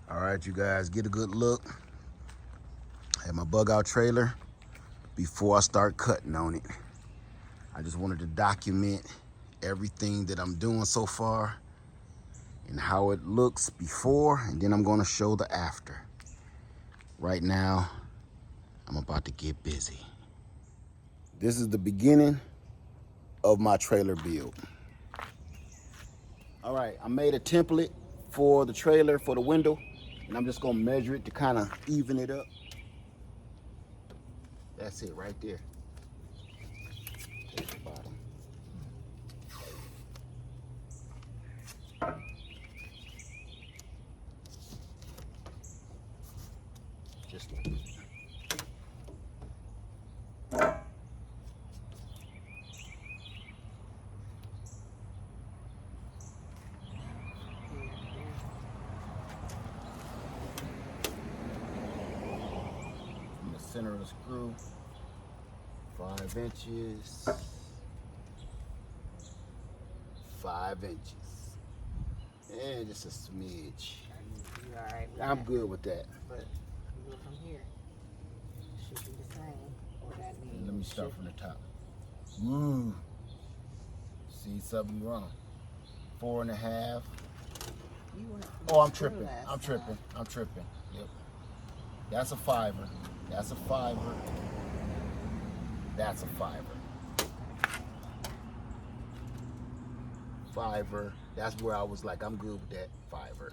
All right, you guys, get a good look at my bug out trailer before I start cutting on it. I just wanted to document everything that I'm doing so far and how it looks before, and then I'm gonna show the after. Right now, I'm about to get busy. This is the beginning of my trailer build. All right, I made a template for the trailer, for the window, and I'm just gonna measure it to kind of even it up. That's it right there. Take the bottom. Just like that. From the center of the screw, 5 inches, 5 inches, and just a smidge. You all right with I'm that? good with that. But you go from here. Should be the same. Or that means Let me start from the top. Woo! See something wrong. 4.5. Oh, I'm tripping. I'm tripping. I'm tripping. Yep. That's a 5er. That's a 5er. That's a 5er. 5er. That's where I was like, I'm good with that 5er.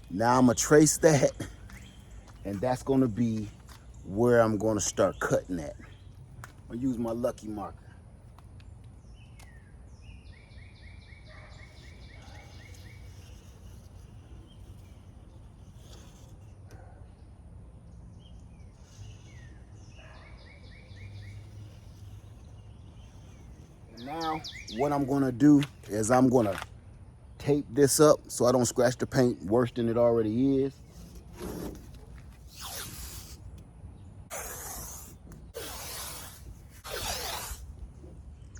Now I'm gonna trace that, and that's gonna be where I'm gonna start cutting at. I'm gonna use my lucky marker. Now, what I'm gonna do is I'm gonna tape this up so I don't scratch the paint worse than it already is.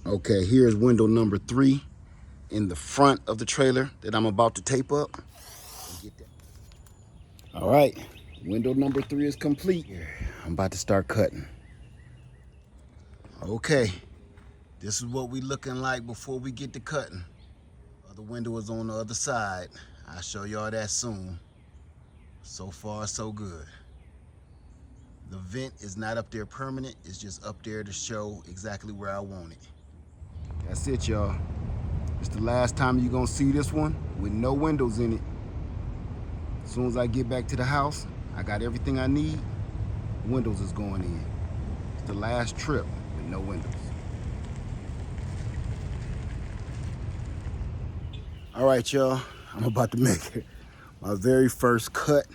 Okay, here's window number 3 in the front of the trailer that I'm about to tape up. Get that. All right, window number 3 is complete. I'm about to start cutting. Okay, this is what we looking like before we get to cutting. The window is on the other side. I'll show y'all that soon. So far, so good. The vent is not up there permanent. It's just up there to show exactly where I want it. That's it, y'all. It's the last time you're gonna see this one with no windows in it. As soon as I get back to the house, I got everything I need. Windows is going in. It's the last trip with no windows. All right, y'all, I'm about to make my very first cut.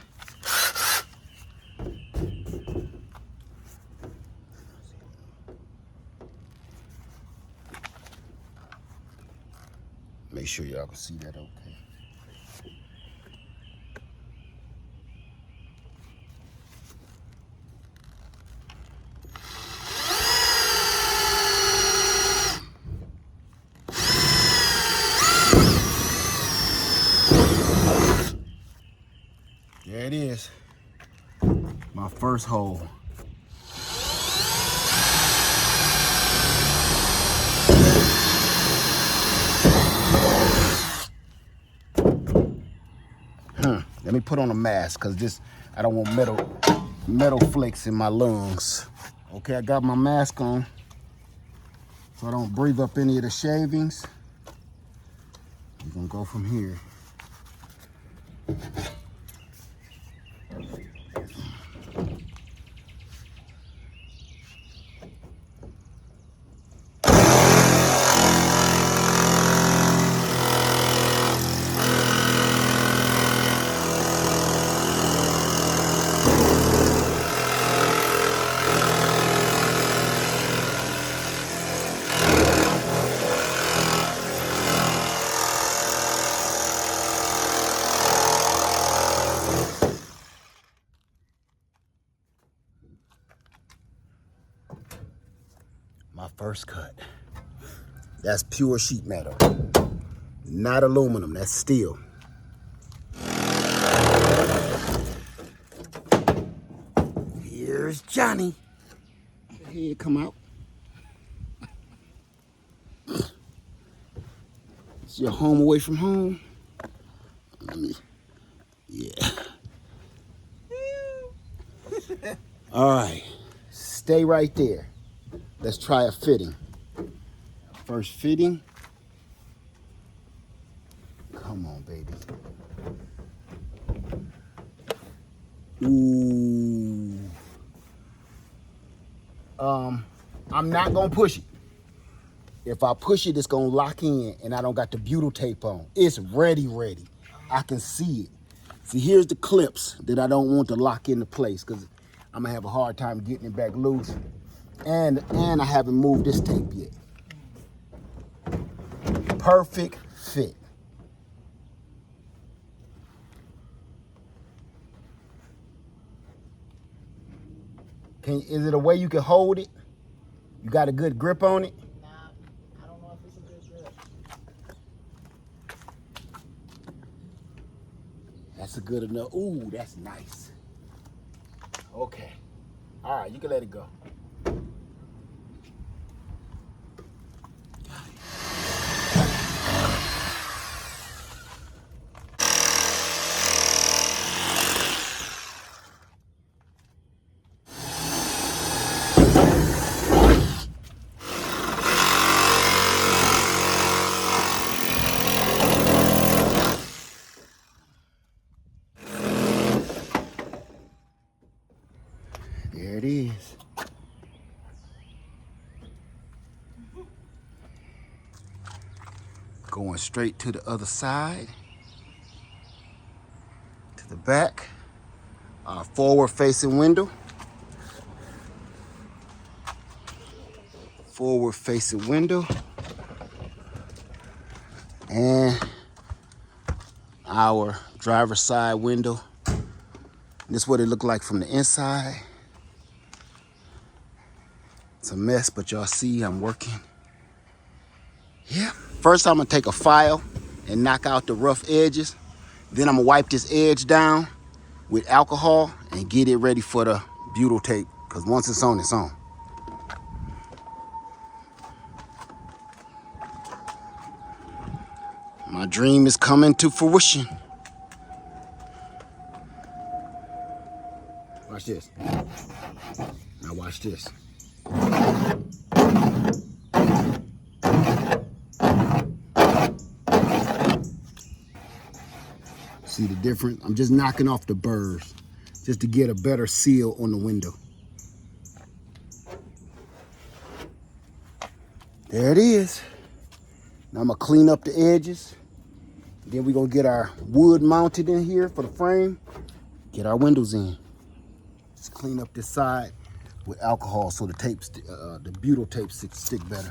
Make sure y'all can see that okay. There it is, my first hole. Let me put on a mask, cause this, I don't want metal flakes in my lungs. Okay, I got my mask on, so I don't breathe up any of the shavings. We're gonna go from here. My first cut. That's pure sheet metal, not aluminum, that's steel. There's Johnny. Head come out. It's your home away from home. Let me, yeah. All right, stay right there. Let's try a fitting. First fitting. Come on, baby. Ooh. I'm not gonna push it. If I push it, it's gonna lock in and I don't got the butyl tape on. It's ready. I can see it. See, here's the clips that I don't want to lock into place because I'm gonna have a hard time getting it back loose. And I haven't moved this tape yet. Perfect fit. Is it a way you can hold it? You got a good grip on it? Nah, I don't know if it's a good grip. That's a good enough. Ooh, that's nice. Okay. All right, you can let it go. There it is. Going straight to the other side. To the back. Our forward facing window. Forward facing window. And our driver's side window. This is what it looked like from the inside. It's a mess, but y'all see I'm working. Yeah. First, I'm gonna take a file and knock out the rough edges. Then I'm gonna wipe this edge down with alcohol and get it ready for the butyl tape. Because once it's on, it's on. My dream is coming to fruition. Watch this. Now watch this. See the difference? I'm just knocking off the burrs just to get a better seal on the window. There it is. Now I'm gonna clean up the edges. Then we're gonna get our wood mounted in here for the frame. Get our windows in. Just clean up this side with alcohol so the tapes, the butyl tape stick better.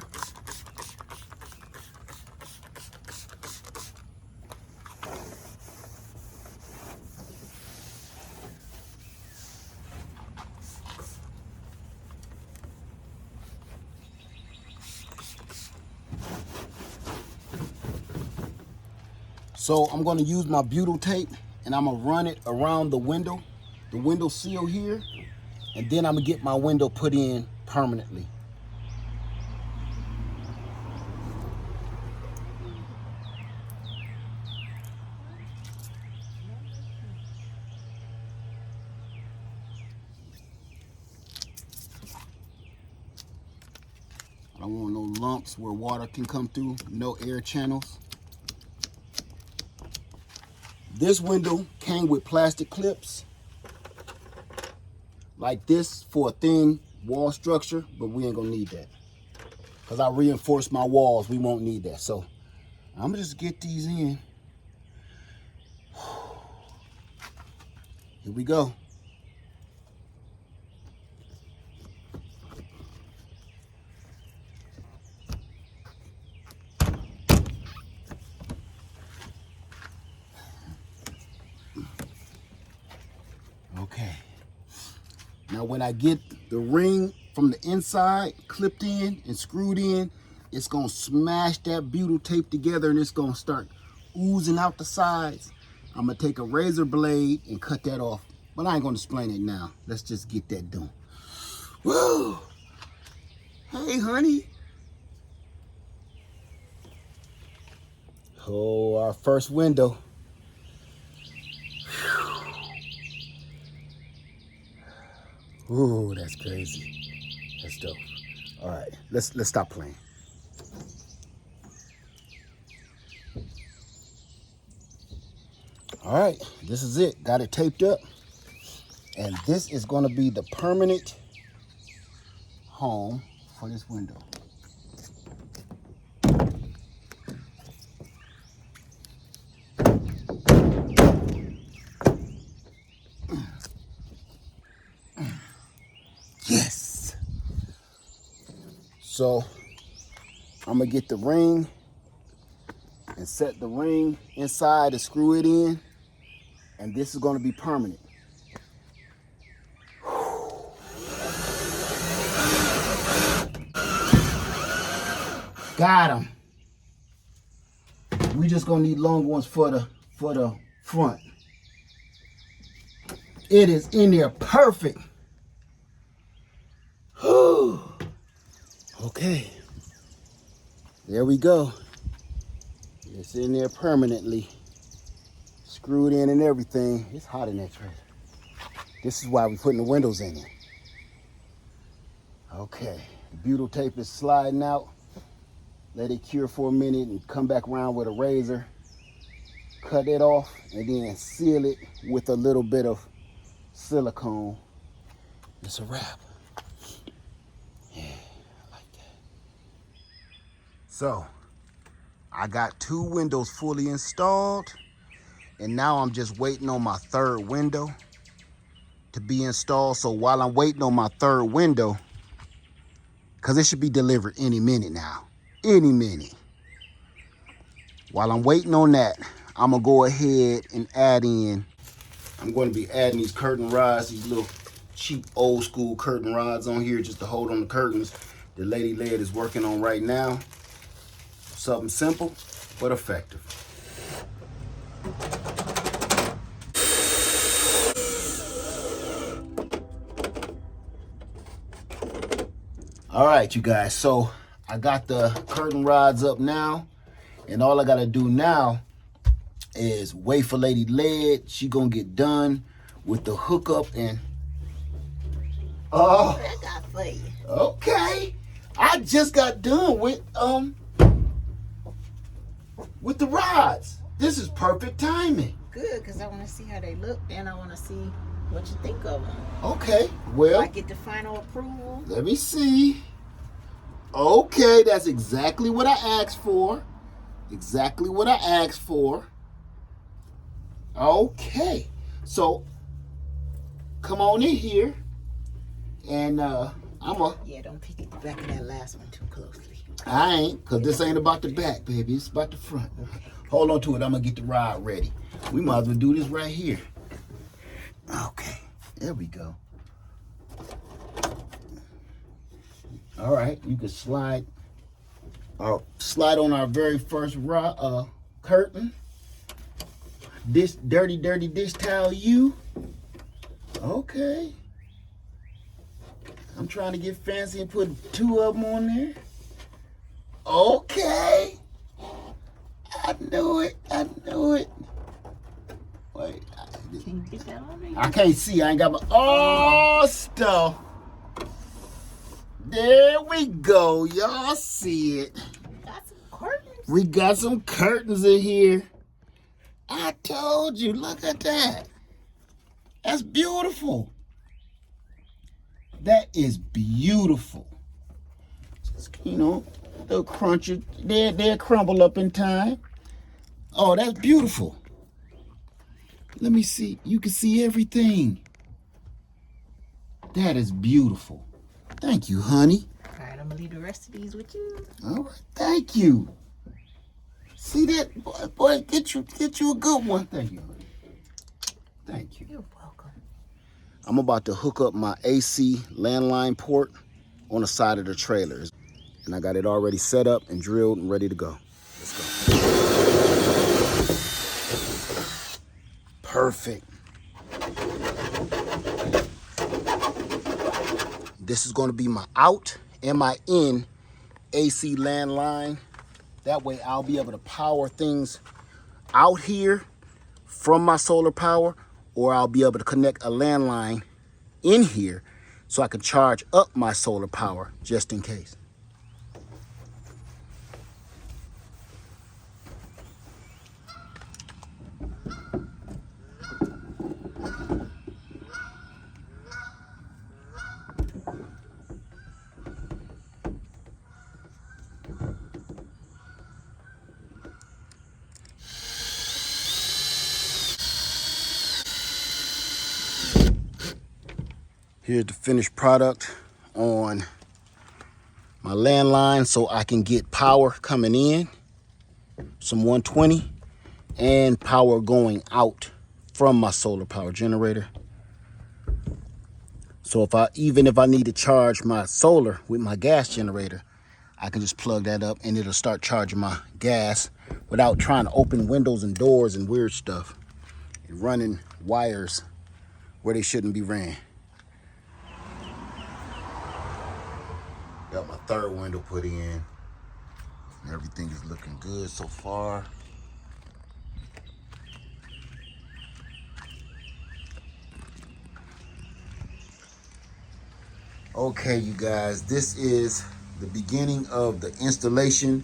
So I'm gonna use my butyl tape and I'm gonna run it around the window seal here, and then I'm gonna get my window put in permanently. I don't want no lumps where water can come through, no air channels. This window came with plastic clips like this for a thin wall structure, but we ain't gonna need that. Because I reinforced my walls, we won't need that. So I'm gonna just get these in. Here we go. Okay. Now when I get the ring from the inside clipped in and screwed in, it's gonna smash that butyl tape together and it's gonna start oozing out the sides. I'm gonna take a razor blade and cut that off, but I ain't gonna explain it now. Let's just get that done. Woo! Hey, honey. Oh, our first window. Ooh, that's crazy. That's dope. All right, let's stop playing. All right, this is it. Got it taped up. And this is gonna be the permanent home for this window. Yes. So I'm gonna get the ring and set the ring inside and screw it in. And this is gonna be permanent. Got him. We just gonna need long ones for the front. It is in there perfect. Okay. There we go. It's in there permanently. Screwed in and everything. It's hot in that trailer. This is why we're putting the windows in it. Okay. The butyl tape is sliding out. Let it cure for a minute and come back around with a razor. Cut it off and then seal it with a little bit of silicone. It's a wrap. Yeah, I like that. So, I got 2 windows fully installed, and now I'm just waiting on my 3rd window to be installed. So while I'm waiting on my 3rd window, because it should be delivered any minute now, any minute. While I'm waiting on that, I'm gonna go ahead and I'm going to be adding these curtain rods, these little cheap old school curtain rods on here just to hold on the curtains. The lady lead is working on right now. Something simple, but effective. All right, you guys, so I got the curtain rods up now, and all I gotta do now is wait for Lady Lead. She gonna get done with the hookup and What I got for you? Okay. I just got done with the rods. This is perfect timing. Good, because I want to see how they look, and I want to see what you think of them. Okay, well, I get the final approval. let me see. Okay, that's exactly what I asked for. Exactly what I asked for. Okay, so come on in here, and Yeah, don't pick at the back of that last one too closely. I ain't, because this ain't about the back, baby. It's about the front. Okay. Hold on to it. I'm going to get the rod ready. We might as well do this right here. Okay. There we go. All right. You can slide on our very first curtain. This dirty dish towel you. Okay. I'm trying to get fancy and put 2 of them on there. Okay. I knew it. Wait. Can you get that on there? I can't see. I ain't got my stuff. There we go. Y'all see it. Got some curtains. We got some curtains in here. I told you. Look at that. That's beautiful. That is beautiful. Just, they'll crunch it. They'll crumble up in time. Oh, that's beautiful. Let me see. You can see everything. That is beautiful. Thank you, honey. All right, I'm going to leave the rest of these with you. All right. Thank you. See that? Boy, get you a good one. Thank you, honey. Thank you. You're welcome. I'm about to hook up my AC landline port on the side of the trailers. And I got it already set up and drilled and ready to go. Let's go. Perfect. This is going to be my out and my in AC landline. That way I'll be able to power things out here from my solar power, or I'll be able to connect a landline in here so I can charge up my solar power just in case. Here's the finished product on my landline so I can get power coming in, some 120, and power going out from my solar power generator. So even if I need to charge my solar with my gas generator, I can just plug that up and it'll start charging my gas without trying to open windows and doors and weird stuff and running wires where they shouldn't be ran. Got my third window put in. Everything is looking good so far. Okay, you guys, this is the beginning of the installation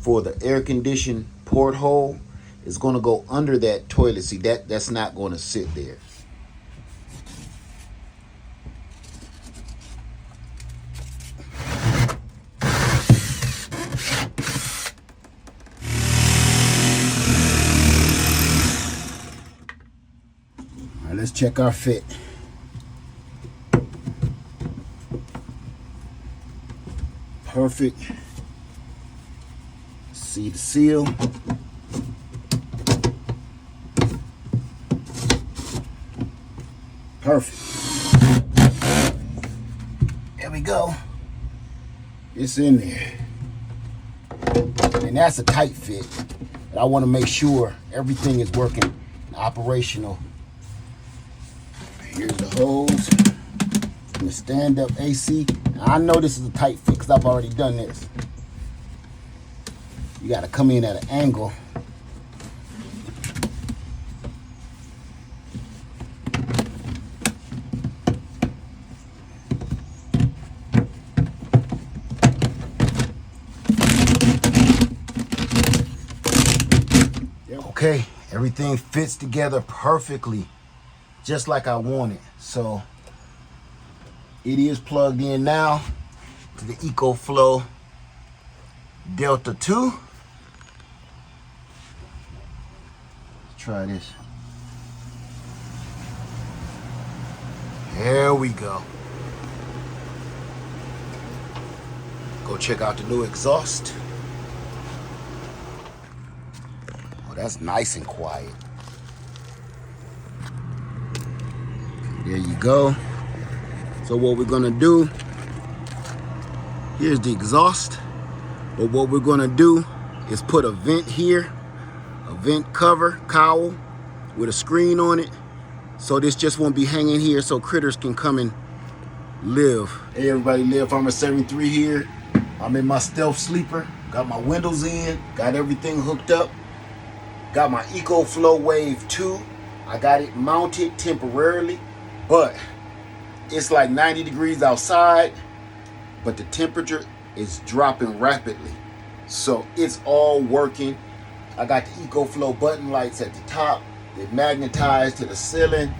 for the air conditioned porthole. It's going to go under that toilet seat. That's not going to sit there. All right, let's check our fit. Perfect. See the seal. Perfect. There we go. It's in there. And that's a tight fit. But I want to make sure everything is working operational. Here's the hose and the stand-up AC. Now, I know this is a tight fit because I've already done this. You got to come in at an angle. Okay, everything fits together perfectly, just like I want it. So it is plugged in now to the EcoFlow Delta 2. Let's try this. There we go. Go check out the new exhaust. Oh, that's nice and quiet. There you go. So what we're gonna do, here's the exhaust. But what we're gonna do is put a vent here, a vent cover, cowl with a screen on it. So this just won't be hanging here so critters can come and live. Hey everybody, Live Farmer 73 here. I'm in my stealth sleeper. Got my windows in, got everything hooked up. Got my EcoFlow Wave 2. I got it mounted temporarily, but it's like 90 degrees outside, but the temperature is dropping rapidly. So it's all working. I got the EcoFlow button lights at the top. They're magnetized to the ceiling.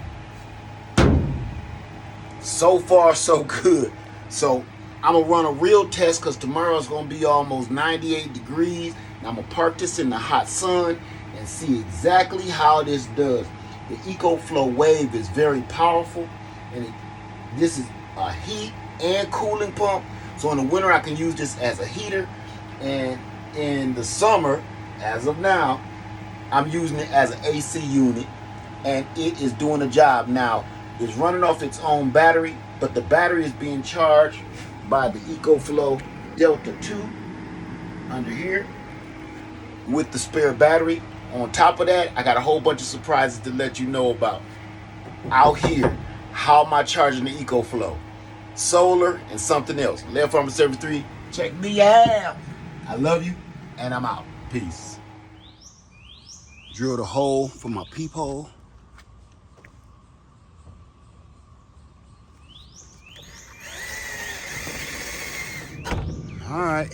So far, so good. So I'm gonna run a real test because tomorrow's gonna be almost 98 degrees. And I'm gonna park this in the hot sun and see exactly how this does. The EcoFlow Wave is very powerful, and this is a heat and cooling pump. So in the winter I can use this as a heater, and in the summer, as of now, I'm using it as an AC unit, and it is doing the job. Now, it's running off its own battery, but the battery is being charged by the EcoFlow Delta 2 under here with the spare battery. On top of that, I got a whole bunch of surprises to let you know about. Out here, how am I charging the EcoFlow? solar, and something else. Left Farmer Service 3. Check me out. I love you, and I'm out. Peace. Drilled a hole for my peephole. All right,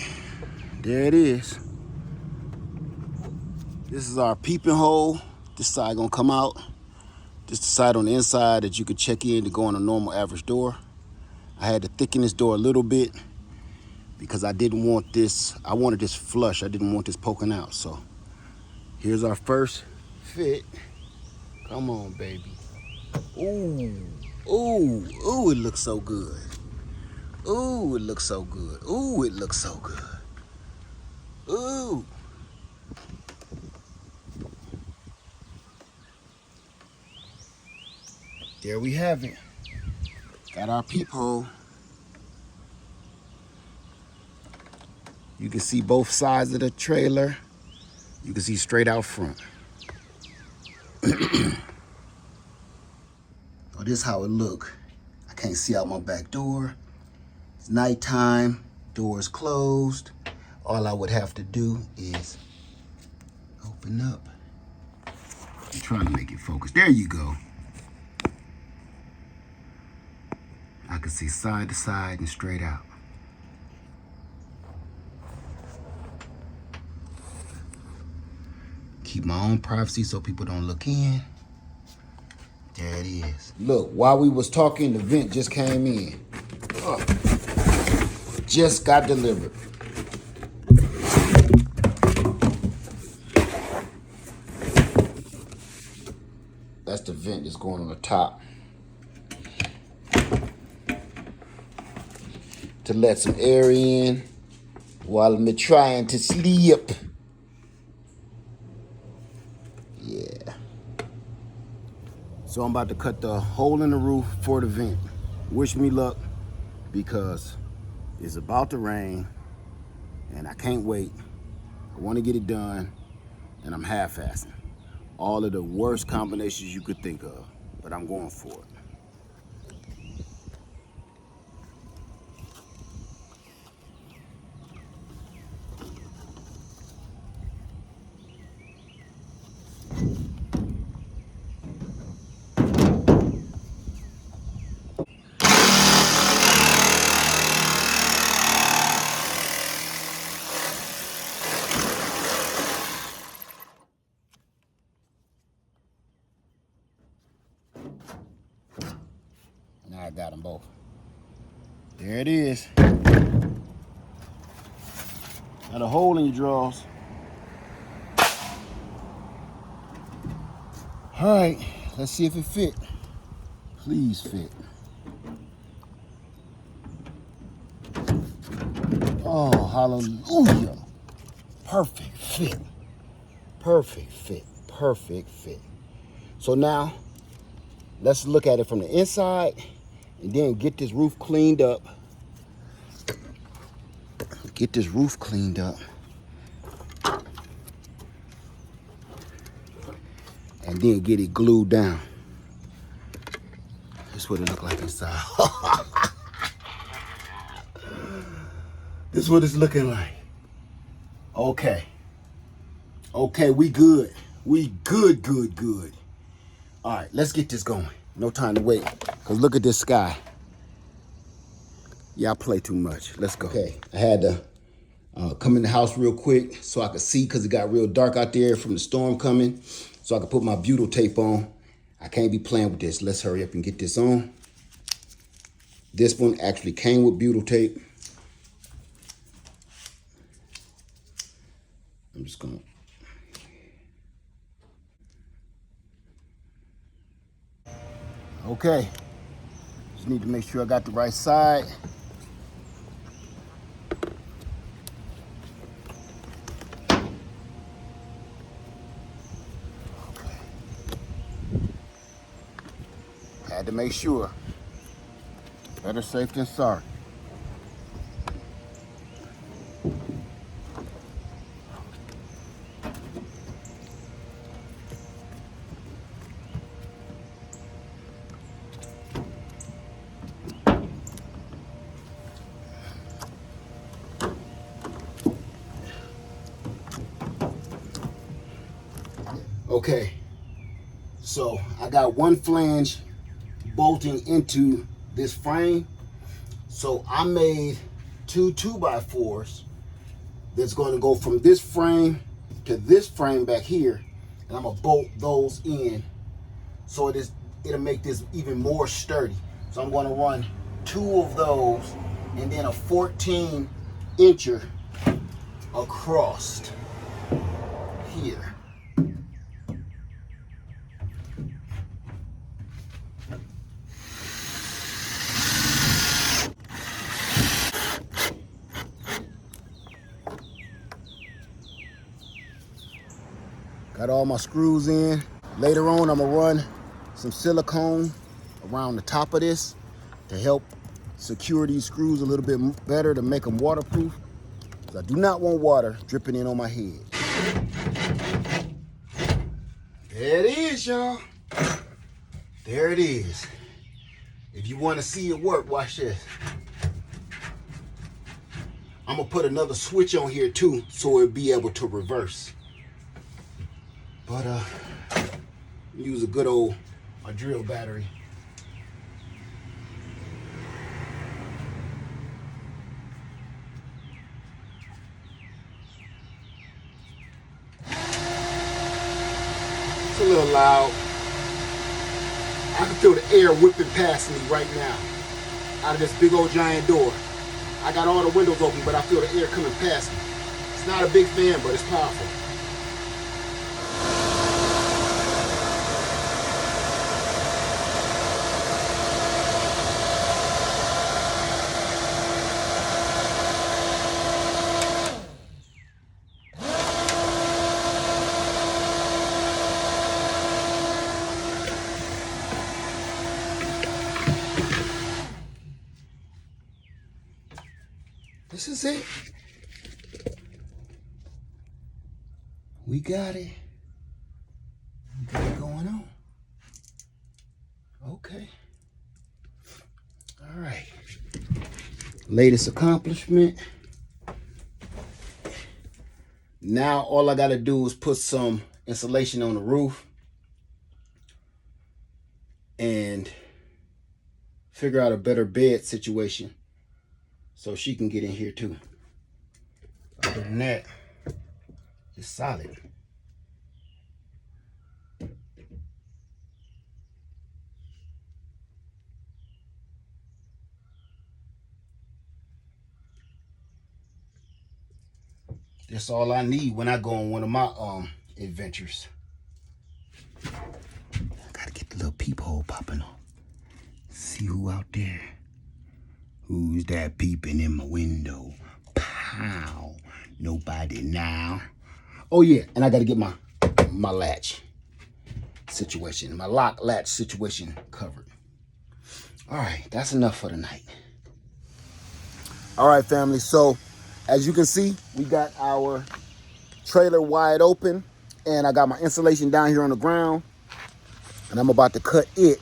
there it is. This is our peeping hole. This side gonna come out. This the side on the inside that you could check in to go on a normal average door. I had to thicken this door a little bit because I didn't want this, I wanted this flush. I didn't want this poking out. So here's our first fit. Come on, baby. Ooh, ooh, ooh, it looks so good. Ooh, it looks so good. Ooh, it looks so good. Ooh. There we have it. Got our peephole. You can see both sides of the trailer. You can see straight out front. Oh, this is how it look. I can't see out my back door. It's nighttime, door's closed. All I would have to do is open up. I'm trying to make it focus. There you go. I can see side to side and straight out. Keep my own privacy so people don't look in. There it is. Look, while we was talking, the vent just came in. Oh, just got delivered. That's the vent that's going on the top. To let some air in while I'm trying to sleep. Yeah. So I'm about to cut the hole in the roof for the vent. Wish me luck because it's about to rain and I can't wait. I want to get it done and I'm half-assing. All of the worst combinations you could think of, but I'm going for it. Now I got them both. There it is. Got a hole in your drawers. All right, let's see if it fit. Please fit. Oh, hallelujah. Perfect fit. Perfect fit. Perfect fit. So now, let's look at it from the inside and then get this roof cleaned up. Get this roof cleaned up. And then get it glued down. This is what it look like inside. This is what it's looking like. Okay. Okay, we good. We good, good, good. All right, let's get this going. No time to wait, because look at this sky. Y'all play too much. Let's go. Okay, I had to come in the house real quick so I could see, because it got real dark out there from the storm coming, so I could put my butyl tape on. I can't be playing with this. Let's hurry up and get this on. This one actually came with butyl tape. I'm just gonna. Okay, just need to make sure I got the right side. Okay. Had to make sure. Better safe than sorry. Okay, so I got one flange bolting into this frame. So I made two 2x4s that's going to go from this frame to this frame back here, and I'm gonna bolt those in so it'll make this even more sturdy. So I'm going to run 2 of those and then a 14 incher across here. Got all my screws in. Later on, I'm gonna run some silicone around the top of this to help secure these screws a little bit better to make them waterproof. I do not want water dripping in on my head. There it is, y'all. There it is. If you want to see it work, watch this. I'm gonna put another switch on here too, so it'll be able to reverse. But use a good old drill battery. It's a little loud. I can feel the air whipping past me right now out of this big old giant door. I got all the windows open, but I feel the air coming past me. It's not a big fan, but it's powerful. This is it. We got it. We got it going on. Okay. All right. Latest accomplishment. Now all I gotta do is put some insulation on the roof and figure out a better bed situation so she can get in here too. Other than that, it's solid. That's all I need when I go on one of my adventures. I gotta get the little peephole popping on. See who out there. Who's that peeping in my window? Pow. Nobody now. Oh yeah, and I gotta get my latch situation, my lock latch situation covered. All right, that's enough for tonight. All right, family, so as you can see, we got our trailer wide open, and I got my insulation down here on the ground, and I'm about to cut it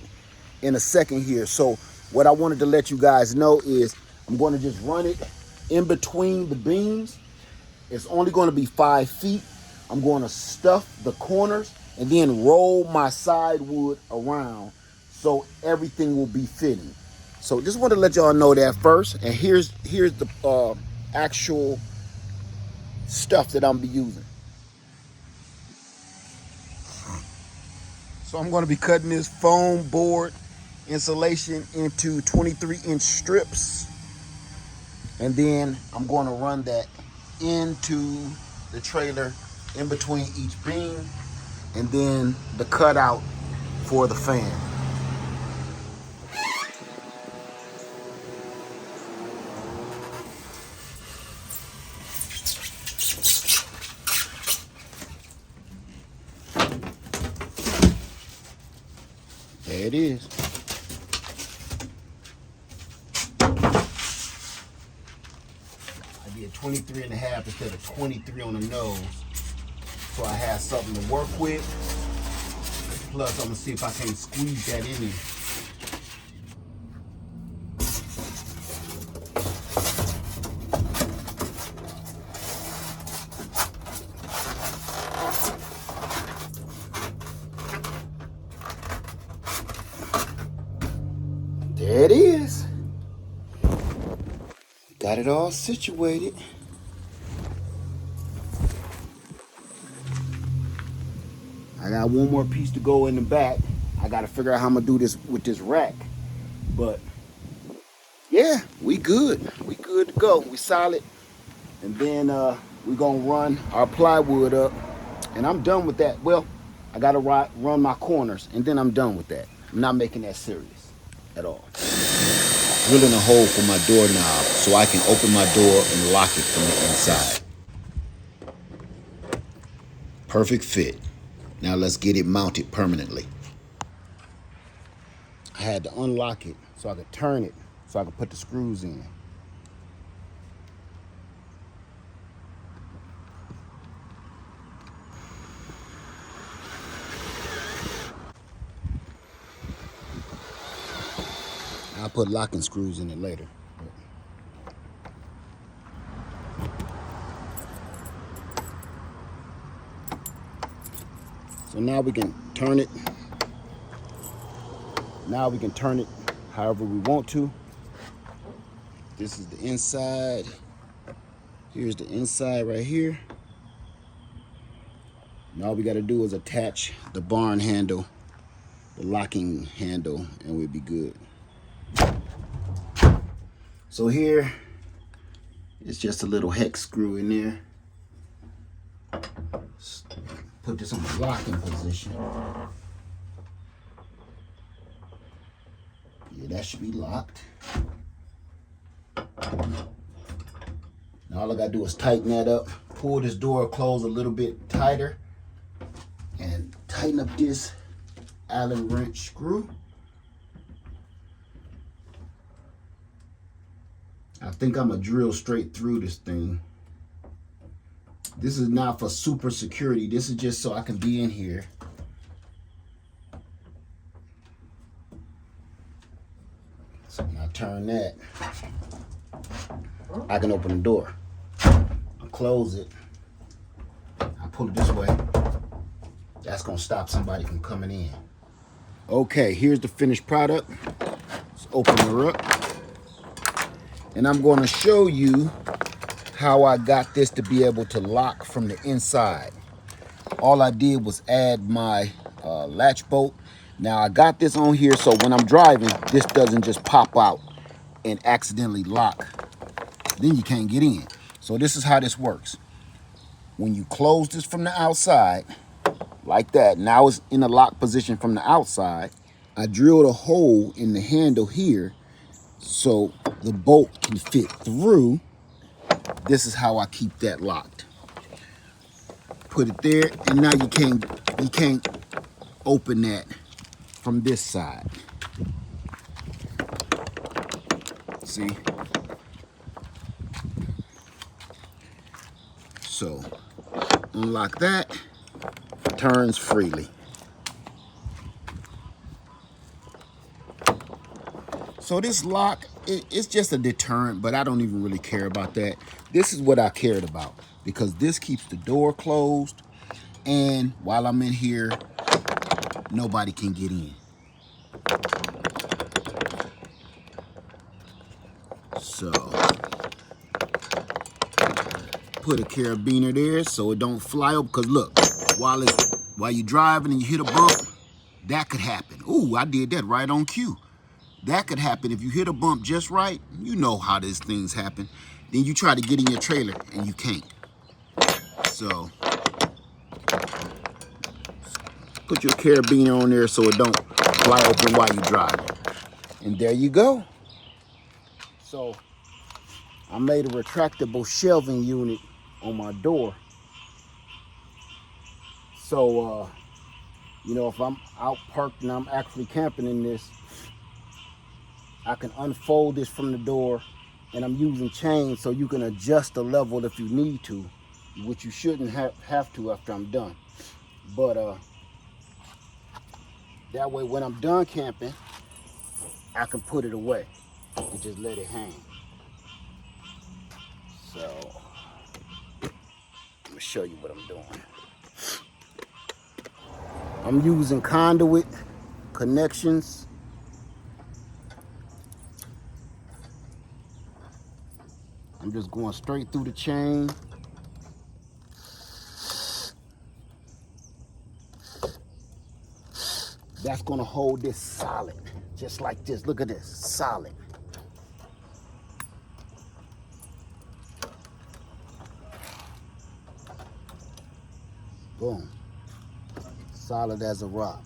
in a second here. So what I wanted to let you guys know is I'm going to just run it in between the beams. It's only going to be 5 feet. I'm going to stuff the corners and then roll my side wood around so everything will be fitting. So just wanted to let y'all know that first. And here's the actual stuff that I'm be using. So I'm going to be cutting this foam board insulation into 23-inch strips, and then I'm going to run that into the trailer in between each beam, and then the cutout for the fan. There it is. I did 23.5 instead of 23 on the nose, so I had something to work with. Plus, I'm gonna see if I can squeeze that in there. There it is. Got it all situated. I got one more piece to go in the back. I got to figure out how I'm going to do this with this rack. But yeah, we good. We good to go. We solid. And then we're going to run our plywood up. And I'm done with that. Well, I got to run my corners. And then I'm done with that. I'm not making that serious at all. Drilling a hole for my doorknob so I can open my door and lock it from the inside. Perfect fit. Now let's get it mounted permanently. I had to unlock it so I could turn it so I could put the screws in. I'll put locking screws in it later. So now we can turn it. Now we can turn it however we want to. This is the inside. Here's the inside right here. And all we got to do is attach the barn handle, the locking handle, and we'll be good. So here, it's just a little hex screw in there. Put this on the locking position. Yeah, that should be locked. Now all I gotta do is tighten that up, pull this door closed a little bit tighter, and tighten up this Allen wrench screw. I think I'm gonna drill straight through this thing. This is not for super security. This is just so I can be in here. So when I turn that, I can open the door. I close it. I pull it this way. That's gonna stop somebody from coming in. Okay, here's the finished product. Let's open her up. And I'm gonna show you how I got this to be able to lock from the inside. All I did was add my latch bolt. Now I got this on here so when I'm driving, this doesn't just pop out and accidentally lock. Then you can't get in. So this is how this works. When you close this from the outside, like that, now it's in a lock position from the outside. I drilled a hole in the handle here so the bolt can fit through. This is how I keep that locked. Put it there, and now you can't open that from this side. See? So unlock that, turns freely. So this lock, it's just a deterrent, but I don't even really care about that. This is what I cared about because this keeps the door closed, and while I'm in here, nobody can get in. So put a carabiner there so it don't fly up, because look, while you're driving and you hit a bump, that could happen. Ooh, I did that right on cue. That could happen if you hit a bump just right. You know how these things happen. Then you try to get in your trailer and you can't. So put your carabiner on there so it don't fly open while you drive. And there you go. So I made a retractable shelving unit on my door. So you know, if I'm out parked and I'm actually camping in this, I can unfold this from the door, and I'm using chains so you can adjust the level if you need to, which you shouldn't have to after I'm done. But that way when I'm done camping, I can put it away and just let it hang. So let me show you what I'm doing. I'm using conduit connections just going straight through the chain. That's gonna hold this solid, just like this. Look at this, solid. Boom, solid as a rock.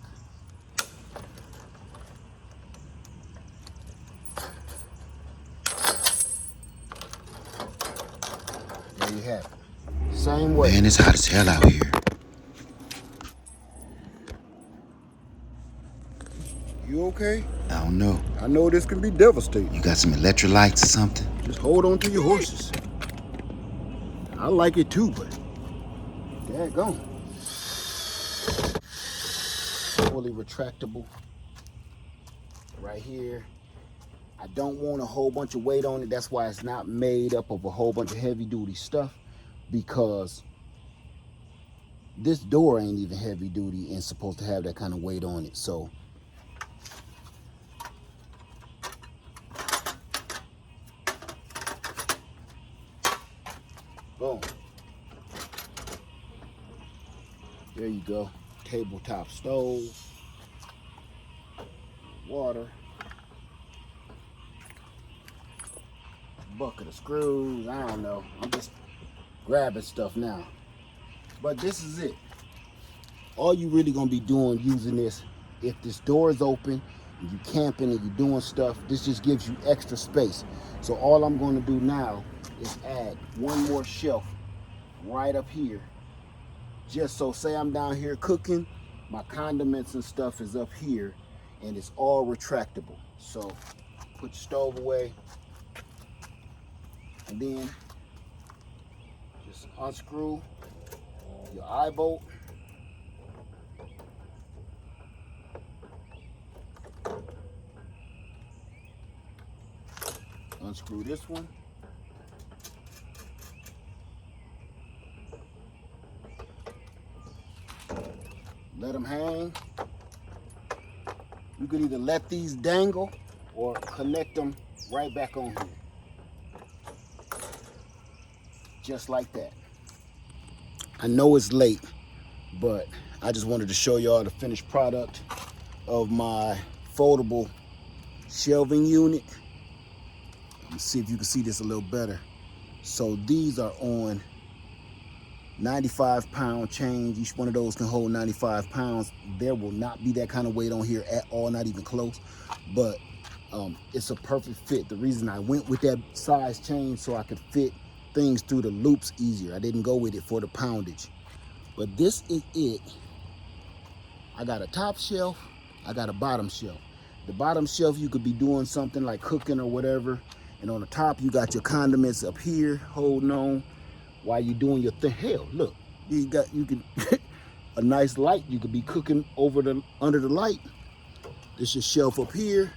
There you have it. Same way. Man, it's hot as hell out here. You okay? I don't know. I know this can be devastating. You got some electrolytes or something? Just hold on to your horses. I like it too, but daggone. Fully retractable. Right here. I don't want a whole bunch of weight on it. That's why it's not made up of a whole bunch of heavy duty stuff, because this door ain't even heavy duty and supposed to have that kind of weight on it. So boom. There you go. Tabletop stove. Water. Bucket of screws. I don't know. I'm just grabbing stuff now. But this is it. All you really gonna be doing using this, if this door is open and you camping and you're doing stuff, this just gives you extra space. So all I'm gonna do now is add one more shelf right up here. Just so, say I'm down here cooking, my condiments and stuff is up here and it's all retractable. So put your stove away and then just unscrew your eye bolt. Unscrew this one. Let them hang. You can either let these dangle or connect them right back on here. Just like that. I know it's late, but I just wanted to show y'all the finished product of my foldable shelving unit. Let's see if you can see this a little better. So these are on 95-pound change. Each one of those can hold 95 pounds. There will not be that kind of weight on here at all, not even close. But it's a perfect fit. The reason I went with that size change so I could fit things through the loops easier. I didn't go with it for the poundage. But this is it. I got a top shelf, I got a bottom shelf. The bottom shelf you could be doing something like cooking or whatever. And on the top you got your condiments up here holding on while you're doing your thing. Hell, look, you can a nice light. You could be cooking under the light. This your shelf up here,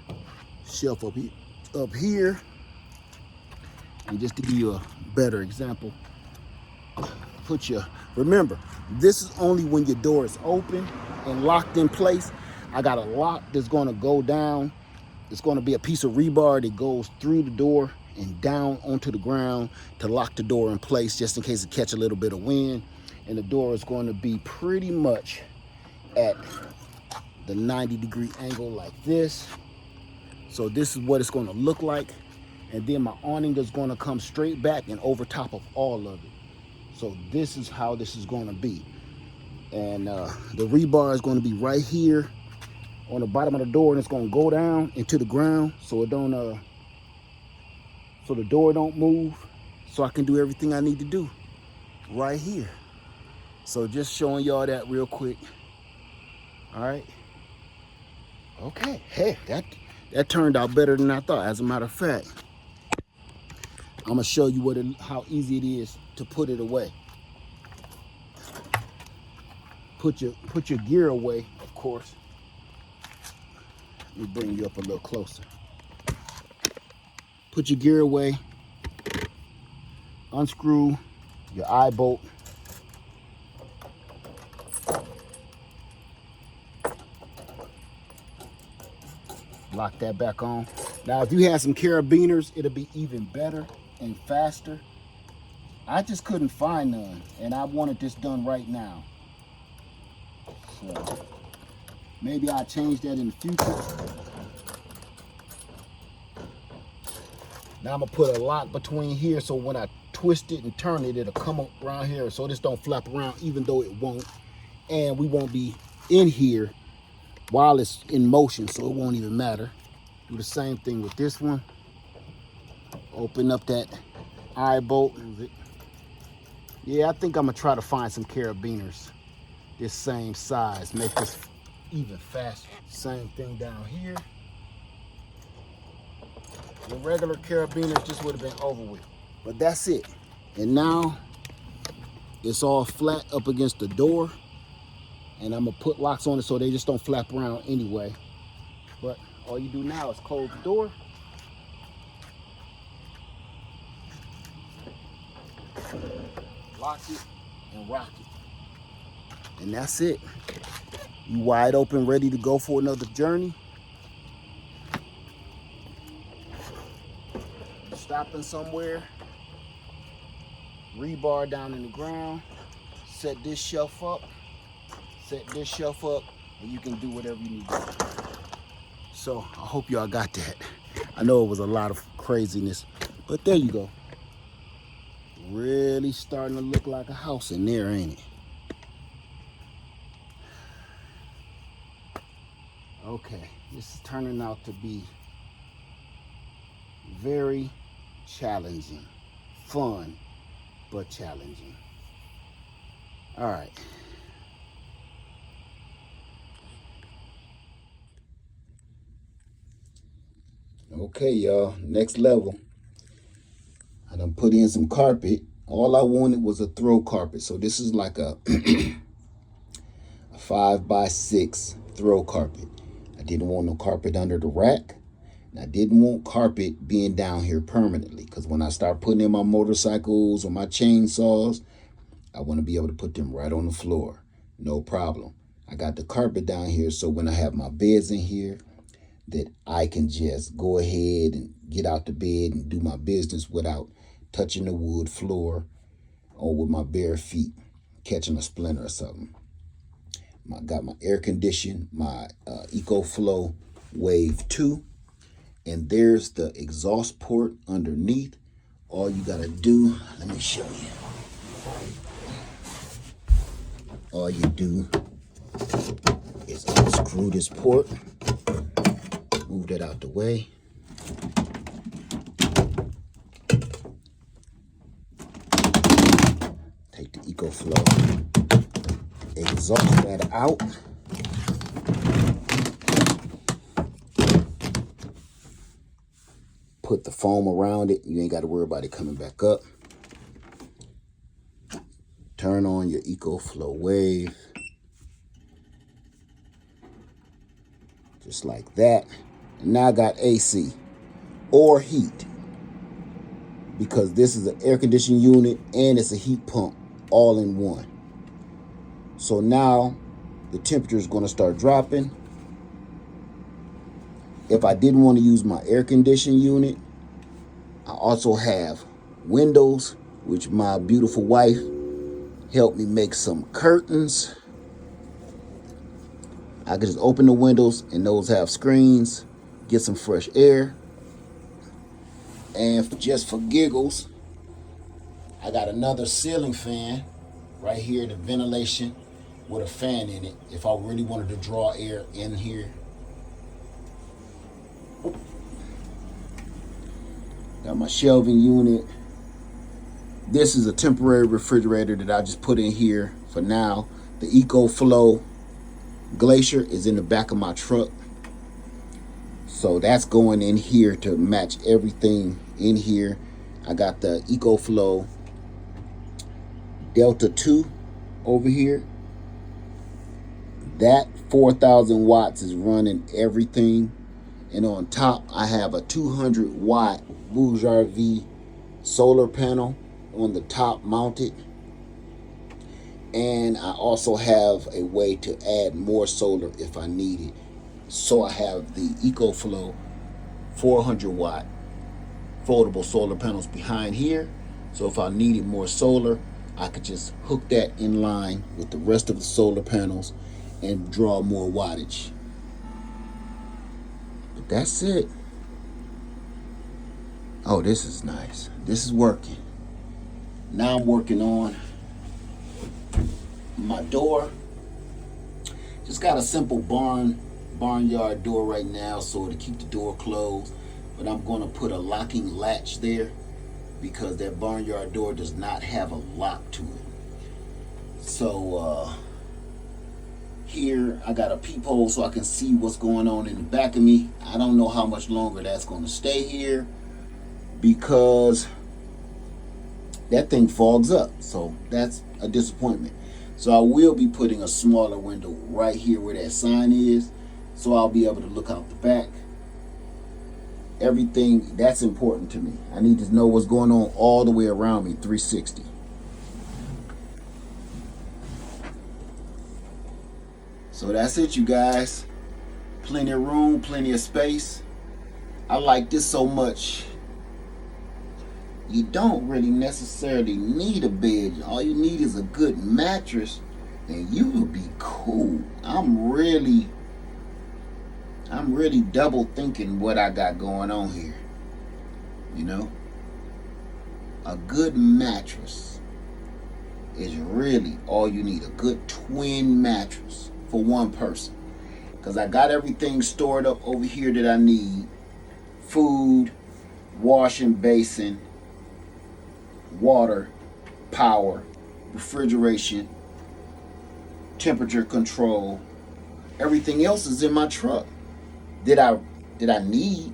shelf up here. And just to give you a better example, remember, this is only when your door is open and locked in place. I got a lock that's gonna go down. It's gonna be a piece of rebar that goes through the door and down onto the ground to lock the door in place, just in case it catch a little bit of wind. And the door is going to be pretty much at the 90-degree angle like this. So this is what it's going to look like. And then my awning is going to come straight back and over top of all of it. So this is how this is going to be. And the rebar is going to be right here on the bottom of the door, and it's going to go down into the ground so it don't so the door don't move, so I can do everything I need to do right here. So just showing y'all that real quick. All right. Okay. Hey, that turned out better than I thought. As a matter of fact, I'm gonna show you how easy it is to put it away. Put your gear away, of course. Let me bring you up a little closer. Put your gear away. Unscrew your eye bolt. Lock that back on. Now, if you had some carabiners, it'll be even better. and faster. I just couldn't find none, and I wanted this done right now. So maybe I'll change that in the future. Now I'm gonna put a lock between here so when I twist it and turn it, it'll come up around here so this don't flap around, even though it won't. And we won't be in here while it's in motion, so it won't even matter. Do the same thing with this one. Open up that eye bolt. Yeah, I think I'm gonna try to find some carabiners this same size, make this even faster. Same thing down here. The regular carabiners just would have been over with. But that's it. And now it's all flat up against the door. And I'm gonna put locks on it so they just don't flap around anyway. But all you do now is close the door. Lock it and rock it. And that's it. You wide open, ready to go for another journey. Stopping somewhere. Rebar down in the ground. Set this shelf up. Set this shelf up, and you can do whatever you need to do. So I hope y'all got that. I know it was a lot of craziness, but there you go. Really starting to look like a house in there, ain't it? Okay, this is turning out to be very challenging. Fun, but challenging. All right. Okay, y'all, next level. I done put in some carpet. All I wanted was a throw carpet. So this is like a 5x6 throw carpet. I didn't want no carpet under the rack. And I didn't want carpet being down here permanently, because when I start putting in my motorcycles or my chainsaws, I want to be able to put them right on the floor. No problem. I got the carpet down here so when I have my beds in here, that I can just go ahead and get out the bed and do my business without touching the wood floor or with my bare feet, catching a splinter or something. I got my air condition, my EcoFlow Wave 2, and there's the exhaust port underneath. All you gotta do, let me show you. All you do is unscrew this port. Move that out the way. Take the EcoFlow exhaust that out. Put the foam around it. You ain't got to worry about it coming back up. Turn on your EcoFlow Wave. Just like that. And now I got AC or heat, because this is an air conditioning unit and it's a heat pump all in one. So now the temperature is going to start dropping. If I didn't want to use my air conditioning unit, I also have windows, which my beautiful wife helped me make some curtains. I can just open the windows and those have screens, get some fresh air. And just for giggles, I got another ceiling fan right here, the ventilation with a fan in it if I really wanted to draw air in here. Got my shelving unit. This is a temporary refrigerator that I just put in here for now. The EcoFlow Glacier is in the back of my truck. So that's going in here to match everything in here. I got the EcoFlow Delta 2 over here. That 4,000 watts is running everything. And on top, I have a 200 watt Bourgeois solar panel on the top mounted. And I also have a way to add more solar if I need it. So I have the EcoFlow 400 watt foldable solar panels behind here. So if I needed more solar, I could just hook that in line with the rest of the solar panels and draw more wattage. But that's it. Oh, this is nice. This is working. Now I'm working on my door. Just got a simple barnyard door right now, so to keep the door closed. But I'm going to put a locking latch there because that barnyard door does not have a lock to it. So here I got a peephole so I can see what's going on in the back of me. I don't know how much longer that's going to stay here because that thing fogs up. So that's a disappointment. So I will be putting a smaller window right here where that sign is, so I'll be able to look out the back. Everything that's important to me. I need to know what's going on all the way around me, 360. So that's it, you guys. Plenty of room, plenty of space. I like this so much. You don't really necessarily need a bed. All you need is a good mattress and you will be cool. I'm really double thinking what I got going on here. You know? A good mattress is really all you need. A good twin mattress for one person. Because I got everything stored up over here that I need. Food, washing basin, water, power, refrigeration, temperature control. Everything else is in my truck. Did I need?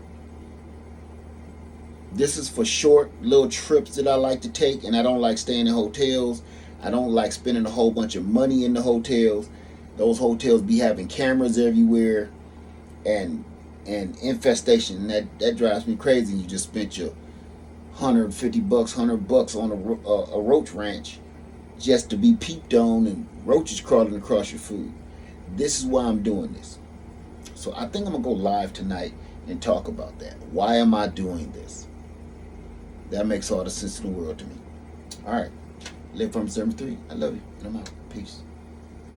This is for short little trips that I like to take, and I don't like staying in hotels. I don't like spending a whole bunch of money in the hotels. Those hotels be having cameras everywhere and infestation. That drives me crazy. You just spent your $150, $100 on a roach ranch just to be peeped on and roaches crawling across your food. This is why I'm doing this. So I think I'm gonna go live tonight and talk about that. Why am I doing this? That makes all the sense in the world to me. All right, live from 73. I love you, and I'm out. Peace.